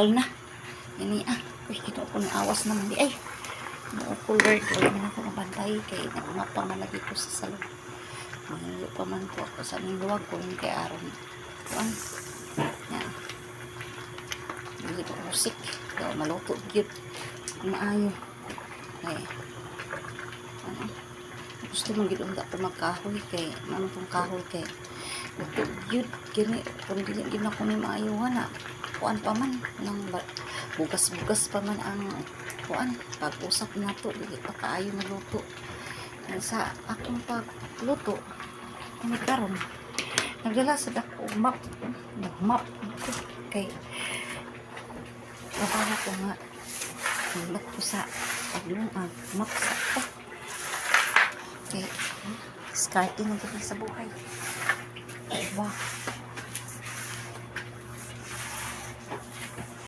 na. Ini uy, ito ko ng awas naman di ay. Cooler ko lang ako mabantay kay nagmapa man lagi ko sa salon. Manilo pa man po ako sa aming luwag ko yung kay aron. Kuan. Yan. Hindi ko usik. Kaya maluto gyud. Maayo. Ay. Ano? Gusto mo gid unda pa magkahoy kay ano tong kahoy kay luto gyud kini kun dili gyud na ko ni maayo na. Kuan pa man nang bugas-bugas pa man ang kuan pag-usap na to dili pa kaayo maluto sa akong pagluto kami karon nagdala sa dako map nagmap kay trabaho ko nga nagmap ko sa paglungag map sa to kay skarte na sa buhay diba